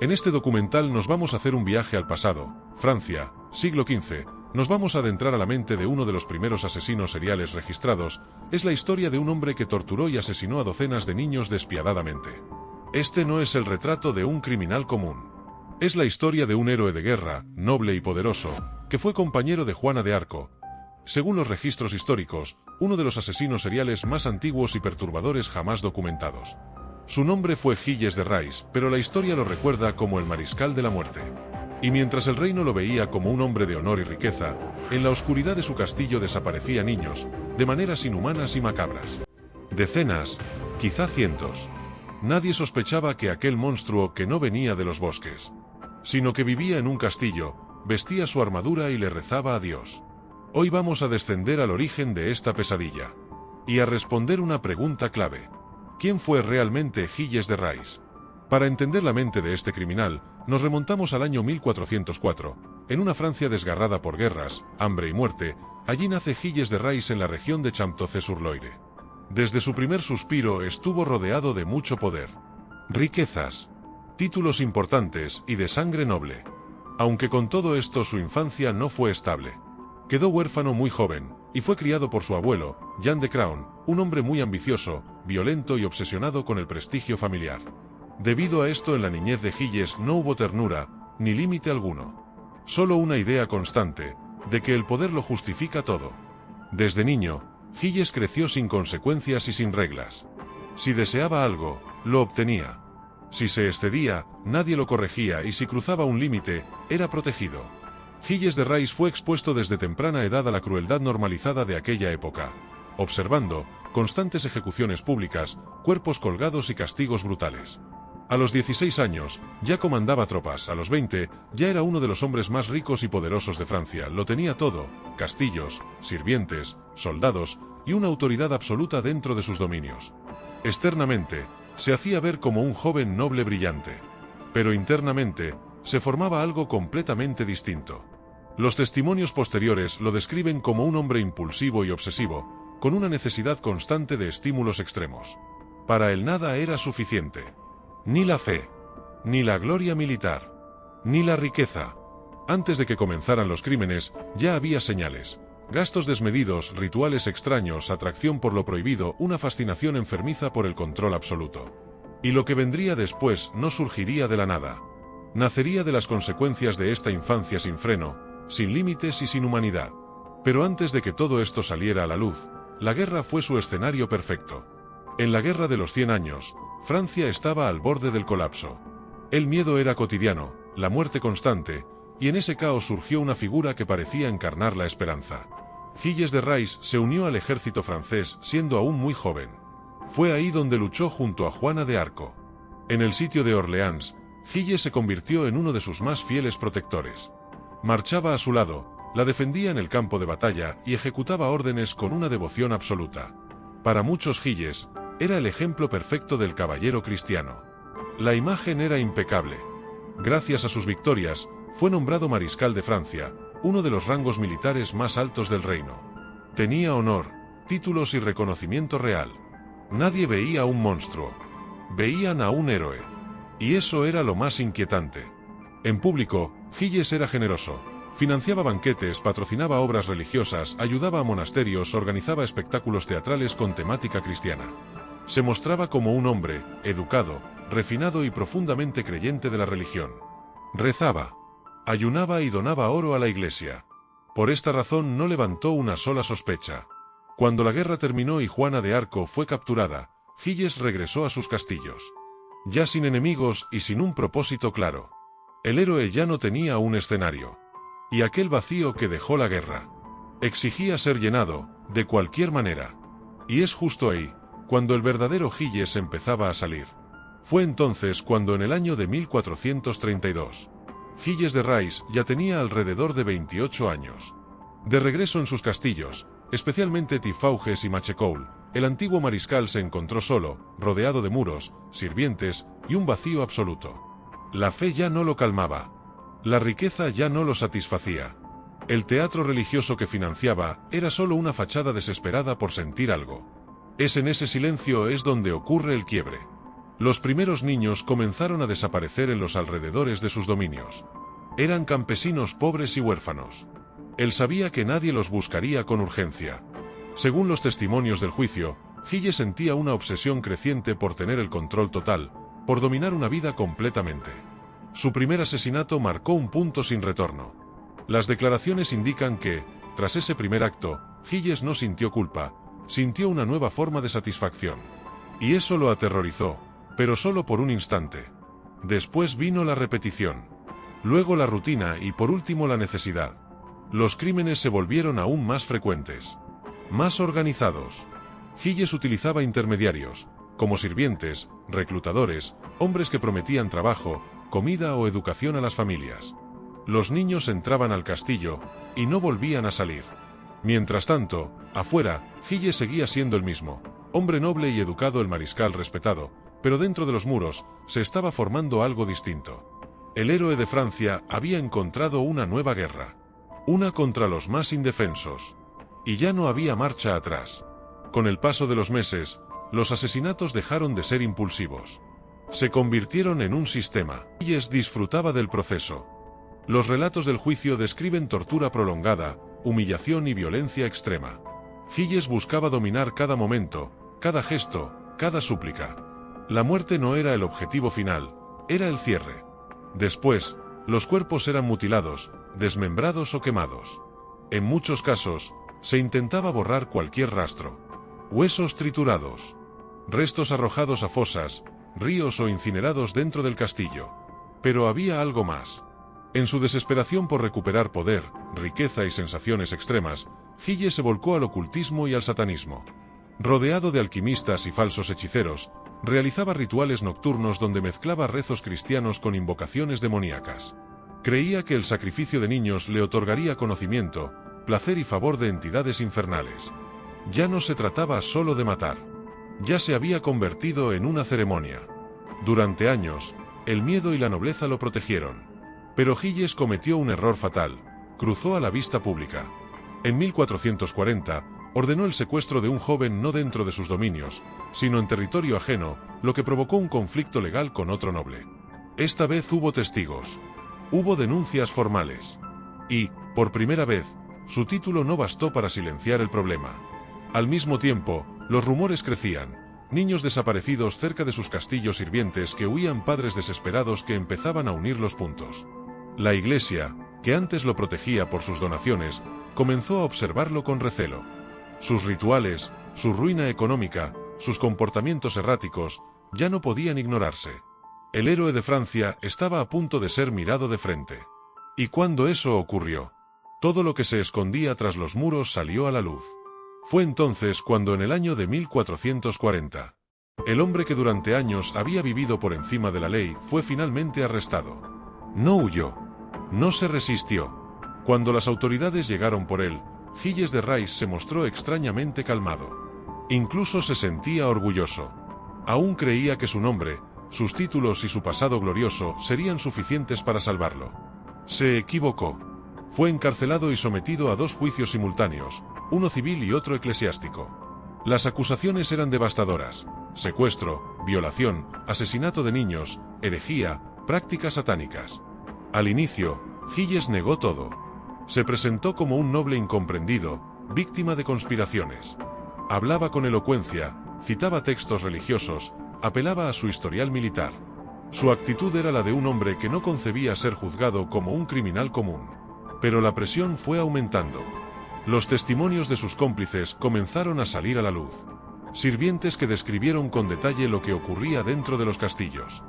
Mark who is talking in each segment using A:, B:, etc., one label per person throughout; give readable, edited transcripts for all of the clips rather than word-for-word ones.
A: En este documental nos vamos a hacer un viaje al pasado, Francia, siglo XV, nos vamos a adentrar a la mente de uno de los primeros asesinos seriales registrados. Es la historia de un hombre que torturó y asesinó a docenas de niños despiadadamente. Este no es el retrato de un criminal común. Es la historia de un héroe de guerra, noble y poderoso, que fue compañero de Juana de Arco. Según los registros históricos, uno de los asesinos seriales más antiguos y perturbadores jamás documentados. Su nombre fue Gilles de Rais, pero la historia lo recuerda como el Mariscal de la Muerte. Y mientras el reino lo veía como un hombre de honor y riqueza, en la oscuridad de su castillo desaparecían niños, de maneras inhumanas y macabras. Decenas, quizá cientos. Nadie sospechaba que aquel monstruo que no venía de los bosques, sino que vivía en un castillo, vestía su armadura y le rezaba a Dios. Hoy vamos a descender al origen de esta pesadilla. Y a responder una pregunta clave. ¿Quién fue realmente Gilles de Rais? Para entender la mente de este criminal, nos remontamos al año 1404. En una Francia desgarrada por guerras, hambre y muerte, allí nace Gilles de Rais en la región de Champtocé-sur-Loire. Desde su primer suspiro estuvo rodeado de mucho poder, riquezas, títulos importantes y de sangre noble. Aunque con todo esto su infancia no fue estable. Quedó huérfano muy joven, y fue criado por su abuelo, Jean de Craon, un hombre muy ambicioso, violento y obsesionado con el prestigio familiar. Debido a esto en la niñez de Gilles no hubo ternura, ni límite alguno. Solo una idea constante, de que el poder lo justifica todo. Desde niño, Gilles creció sin consecuencias y sin reglas. Si deseaba algo, lo obtenía. Si se excedía, nadie lo corregía y si cruzaba un límite, era protegido. Gilles de Rais fue expuesto desde temprana edad a la crueldad normalizada de aquella época, observando constantes ejecuciones públicas, cuerpos colgados y castigos brutales. A los 16 años, ya comandaba tropas, a los 20, ya era uno de los hombres más ricos y poderosos de Francia, lo tenía todo, castillos, sirvientes, soldados, y una autoridad absoluta dentro de sus dominios. Externamente, se hacía ver como un joven noble brillante. Pero internamente, se formaba algo completamente distinto. Los testimonios posteriores lo describen como un hombre impulsivo y obsesivo, con una necesidad constante de estímulos extremos. Para él nada era suficiente. Ni la fe, ni la gloria militar, ni la riqueza. Antes de que comenzaran los crímenes, ya había señales. Gastos desmedidos, rituales extraños, atracción por lo prohibido, una fascinación enfermiza por el control absoluto. Y lo que vendría después no surgiría de la nada. Nacería de las consecuencias de esta infancia sin freno, sin límites y sin humanidad. Pero antes de que todo esto saliera a la luz, la guerra fue su escenario perfecto. En la Guerra de los 100 años, Francia estaba al borde del colapso. El miedo era cotidiano, la muerte constante, y en ese caos surgió una figura que parecía encarnar la esperanza. Gilles de Rais se unió al ejército francés siendo aún muy joven. Fue ahí donde luchó junto a Juana de Arco. En el sitio de Orleans, Gilles se convirtió en uno de sus más fieles protectores. Marchaba a su lado, la defendía en el campo de batalla y ejecutaba órdenes con una devoción absoluta. Para muchos Gilles, era el ejemplo perfecto del caballero cristiano. La imagen era impecable. Gracias a sus victorias, fue nombrado mariscal de Francia, uno de los rangos militares más altos del reino. Tenía honor, títulos y reconocimiento real. Nadie veía a un monstruo. Veían a un héroe. Y eso era lo más inquietante. En público, Gilles era generoso. Financiaba banquetes, patrocinaba obras religiosas, ayudaba a monasterios, organizaba espectáculos teatrales con temática cristiana. Se mostraba como un hombre, educado, refinado y profundamente creyente de la religión. Rezaba, ayunaba y donaba oro a la iglesia. Por esta razón no levantó una sola sospecha. Cuando la guerra terminó y Juana de Arco fue capturada, Gilles regresó a sus castillos. Ya sin enemigos y sin un propósito claro. El héroe ya no tenía un escenario. Y aquel vacío que dejó la guerra exigía ser llenado, de cualquier manera. Y es justo ahí, cuando el verdadero Gilles empezaba a salir. Fue entonces cuando en el año de 1432, Gilles de Rais ya tenía alrededor de 28 años. De regreso en sus castillos, especialmente Tifauges y Machecoul, el antiguo mariscal se encontró solo, rodeado de muros, sirvientes y un vacío absoluto. La fe ya no lo calmaba. La riqueza ya no lo satisfacía. El teatro religioso que financiaba era solo una fachada desesperada por sentir algo. Es en ese silencio es donde ocurre el quiebre. Los primeros niños comenzaron a desaparecer en los alrededores de sus dominios. Eran campesinos pobres y huérfanos. Él sabía que nadie los buscaría con urgencia. Según los testimonios del juicio, Gilles sentía una obsesión creciente por tener el control total, por dominar una vida completamente. Su primer asesinato marcó un punto sin retorno. Las declaraciones indican que, tras ese primer acto, Gilles no sintió culpa, sintió una nueva forma de satisfacción. Y eso lo aterrorizó, pero solo por un instante. Después vino la repetición. Luego la rutina y por último la necesidad. Los crímenes se volvieron aún más frecuentes. Más organizados. Gilles utilizaba intermediarios, como sirvientes, reclutadores, hombres que prometían trabajo, comida o educación a las familias. Los niños entraban al castillo y no volvían a salir. Mientras tanto, afuera, Gilles seguía siendo el mismo, hombre noble y educado, el mariscal respetado, pero dentro de los muros se estaba formando algo distinto. El héroe de Francia había encontrado una nueva guerra. Una contra los más indefensos. Y ya no había marcha atrás. Con el paso de los meses, los asesinatos dejaron de ser impulsivos. Se convirtieron en un sistema. Gilles disfrutaba del proceso. Los relatos del juicio describen tortura prolongada, humillación y violencia extrema. Gilles buscaba dominar cada momento, cada gesto, cada súplica. La muerte no era el objetivo final, era el cierre. Después, los cuerpos eran mutilados, desmembrados o quemados. En muchos casos, se intentaba borrar cualquier rastro. Huesos triturados. Restos arrojados a fosas, ríos o incinerados dentro del castillo. Pero había algo más. En su desesperación por recuperar poder, riqueza y sensaciones extremas, Gilles se volcó al ocultismo y al satanismo. Rodeado de alquimistas y falsos hechiceros, realizaba rituales nocturnos donde mezclaba rezos cristianos con invocaciones demoníacas. Creía que el sacrificio de niños le otorgaría conocimiento, placer y favor de entidades infernales. Ya no se trataba solo de matar. Ya se había convertido en una ceremonia. Durante años, el miedo y la nobleza lo protegieron. Pero Gilles cometió un error fatal, cruzó a la vista pública. En 1440, ordenó el secuestro de un joven no dentro de sus dominios, sino en territorio ajeno, lo que provocó un conflicto legal con otro noble. Esta vez hubo testigos. Hubo denuncias formales. Y, por primera vez, su título no bastó para silenciar el problema. Al mismo tiempo, los rumores crecían. Niños desaparecidos cerca de sus castillos, sirvientes que huían, padres desesperados que empezaban a unir los puntos. La Iglesia, que antes lo protegía por sus donaciones, comenzó a observarlo con recelo. Sus rituales, su ruina económica, sus comportamientos erráticos, ya no podían ignorarse. El héroe de Francia estaba a punto de ser mirado de frente. Y cuando eso ocurrió, todo lo que se escondía tras los muros salió a la luz. Fue entonces cuando en el año de 1440, el hombre que durante años había vivido por encima de la ley fue finalmente arrestado. No huyó. No se resistió. Cuando las autoridades llegaron por él, Gilles de Rais se mostró extrañamente calmado. Incluso se sentía orgulloso. Aún creía que su nombre, sus títulos y su pasado glorioso serían suficientes para salvarlo. Se equivocó. Fue encarcelado y sometido a 2 juicios simultáneos, uno civil y otro eclesiástico. Las acusaciones eran devastadoras: secuestro, violación, asesinato de niños, herejía, prácticas satánicas. Al inicio, Gilles negó todo. Se presentó como un noble incomprendido, víctima de conspiraciones. Hablaba con elocuencia, citaba textos religiosos, apelaba a su historial militar. Su actitud era la de un hombre que no concebía ser juzgado como un criminal común. Pero la presión fue aumentando. Los testimonios de sus cómplices comenzaron a salir a la luz. Sirvientes que describieron con detalle lo que ocurría dentro de los castillos.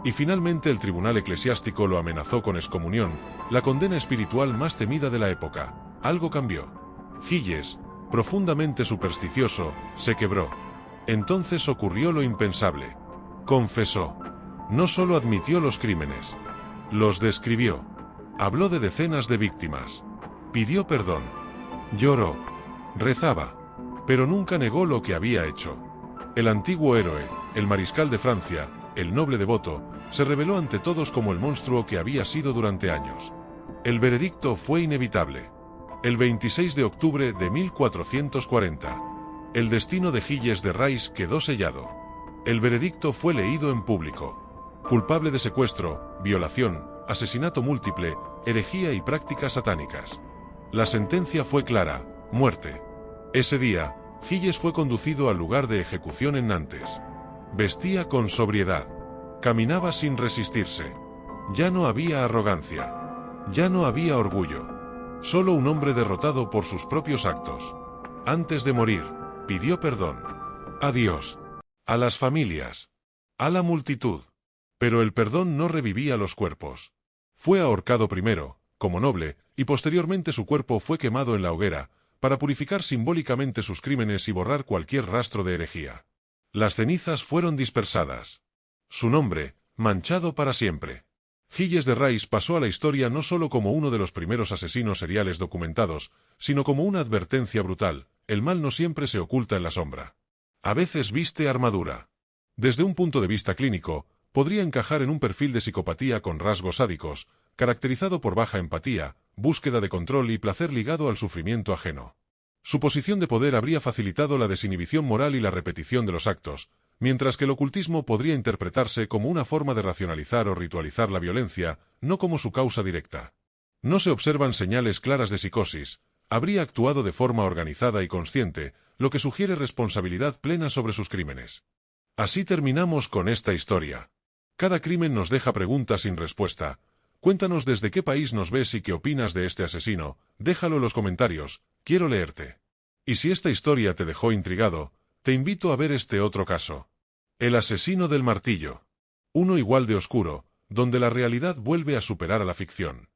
A: Y finalmente el tribunal eclesiástico lo amenazó con excomunión, la condena espiritual más temida de la época. Algo cambió. Gilles, profundamente supersticioso, se quebró. Entonces ocurrió lo impensable. Confesó. No solo admitió los crímenes, los describió. Habló de decenas de víctimas. Pidió perdón. Lloró. Rezaba. Pero nunca negó lo que había hecho. El antiguo héroe, el mariscal de Francia, el noble devoto, se reveló ante todos como el monstruo que había sido durante años. El veredicto fue inevitable. El 26 de octubre de 1440. El destino de Gilles de Rais quedó sellado. El veredicto fue leído en público. Culpable de secuestro, violación, asesinato múltiple, herejía y prácticas satánicas. La sentencia fue clara: muerte. Ese día, Gilles fue conducido al lugar de ejecución en Nantes. Vestía con sobriedad. Caminaba sin resistirse. Ya no había arrogancia. Ya no había orgullo. Solo un hombre derrotado por sus propios actos. Antes de morir, pidió perdón. A Dios. A las familias. A la multitud. Pero el perdón no revivía los cuerpos. Fue ahorcado primero, como noble, y posteriormente su cuerpo fue quemado en la hoguera, para purificar simbólicamente sus crímenes y borrar cualquier rastro de herejía. Las cenizas fueron dispersadas. Su nombre, manchado para siempre. Gilles de Rais pasó a la historia no solo como uno de los primeros asesinos seriales documentados, sino como una advertencia brutal: el mal no siempre se oculta en la sombra. A veces viste armadura. Desde un punto de vista clínico, podría encajar en un perfil de psicopatía con rasgos sádicos, caracterizado por baja empatía, búsqueda de control y placer ligado al sufrimiento ajeno. Su posición de poder habría facilitado la desinhibición moral y la repetición de los actos, mientras que el ocultismo podría interpretarse como una forma de racionalizar o ritualizar la violencia, no como su causa directa. No se observan señales claras de psicosis. Habría actuado de forma organizada y consciente, lo que sugiere responsabilidad plena sobre sus crímenes. Así terminamos con esta historia. Cada crimen nos deja preguntas sin respuesta. Cuéntanos desde qué país nos ves y qué opinas de este asesino. Déjalo en los comentarios, quiero leerte. Y si esta historia te dejó intrigado, te invito a ver este otro caso. El asesino del martillo. Uno igual de oscuro, donde la realidad vuelve a superar a la ficción.